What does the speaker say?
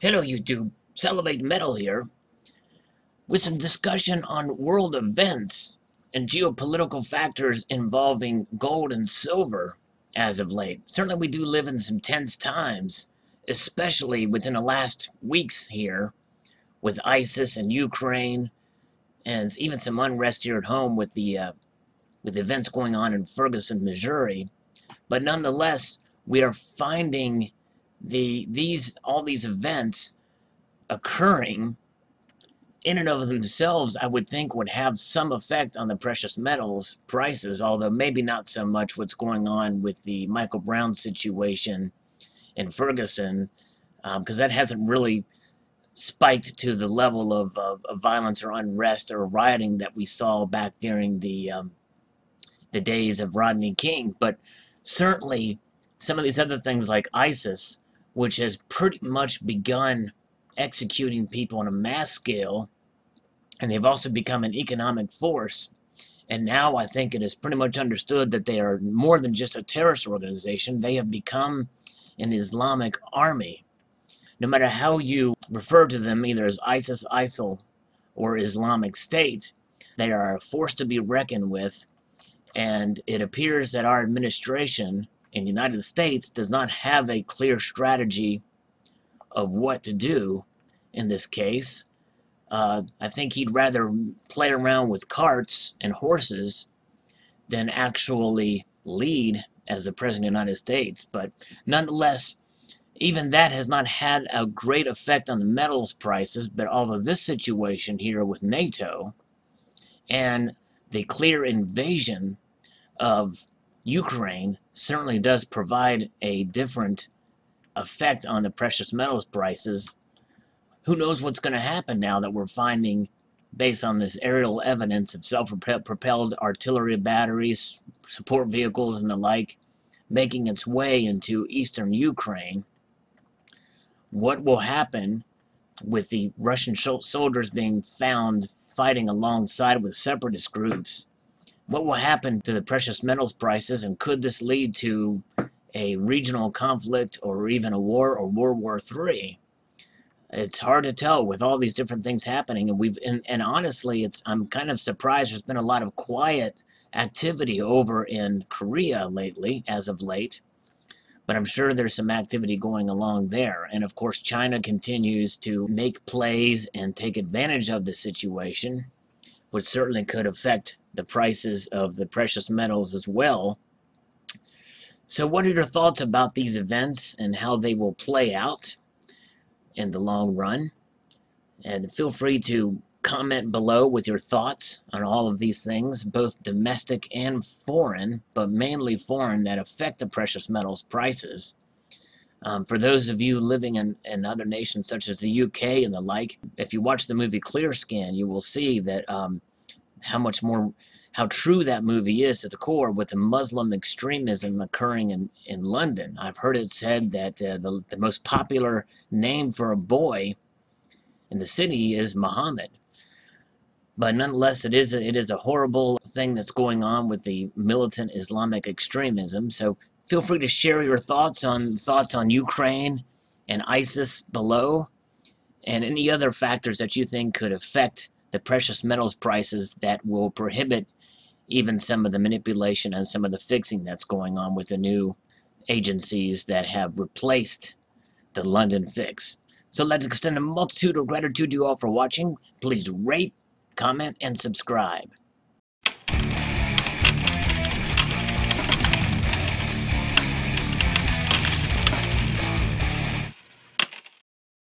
Hello YouTube, Celebrate Metal here, with some discussion on world events and geopolitical factors involving gold and silver as of late. Certainly we do live in some tense times, especially within the last weeks here with ISIS and Ukraine, and even some unrest here at home with the events going on in Ferguson, Missouri. But nonetheless, we are finding all these events occurring in and of themselves, I would think would have some effect on the precious metals prices, although maybe not so much what's going on with the Michael Brown situation in Ferguson, because that hasn't really spiked to the level of violence or unrest or rioting that we saw back during the days of Rodney King. But certainly some of these other things like ISIS, which has pretty much begun executing people on a mass scale, and they've also become an economic force. And now I think it is pretty much understood that they are more than just a terrorist organization. They have become an Islamic army. No matter how you refer to them, either as ISIS, ISIL, or Islamic State, they are a force to be reckoned with. And it appears that our administration in the United States does not have a clear strategy of what to do in this case. I think he'd rather play around with carts and horses than actually lead as the President of the United States. But nonetheless, even that has not had a great effect on the metals prices. But although this situation here with NATO and the clear invasion of Ukraine certainly does provide a different effect on the precious metals prices, who knows what's going to happen now that we're finding, based on this aerial evidence of self-propelled artillery batteries, support vehicles, and the like, making its way into eastern Ukraine. What will happen with the Russian soldiers being found fighting alongside with separatist groups? What will happen to the precious metals prices, and could this lead to a regional conflict or even a war or World War III? It's hard to tell with all these different things happening, and honestly, I'm kind of surprised there's been a lot of quiet activity over in Korea lately, as of late. But I'm sure there's some activity going along there. And of course, China continues to make plays and take advantage of the situation, which certainly could affect the prices of the precious metals as well. So what are your thoughts about these events and how they will play out in the long run? And feel free to comment below with your thoughts on all of these things, both domestic and foreign, but mainly foreign, that affect the precious metals prices. For those of you living in other nations such as the UK and the like, if you watch the movie Clear Skin, you will see that how true that movie is to the core with the Muslim extremism occurring in London. I've heard it said that the most popular name for a boy in the city is Muhammad. But nonetheless, it is a horrible thing that's going on with the militant Islamic extremism. So feel free to share your thoughts on Ukraine and ISIS below, and any other factors that you think could affect the precious metals prices that will prohibit even some of the manipulation and some of the fixing that's going on with the new agencies that have replaced the London fix. So let's extend a multitude of gratitude to you all for watching. Please rate, comment, and subscribe.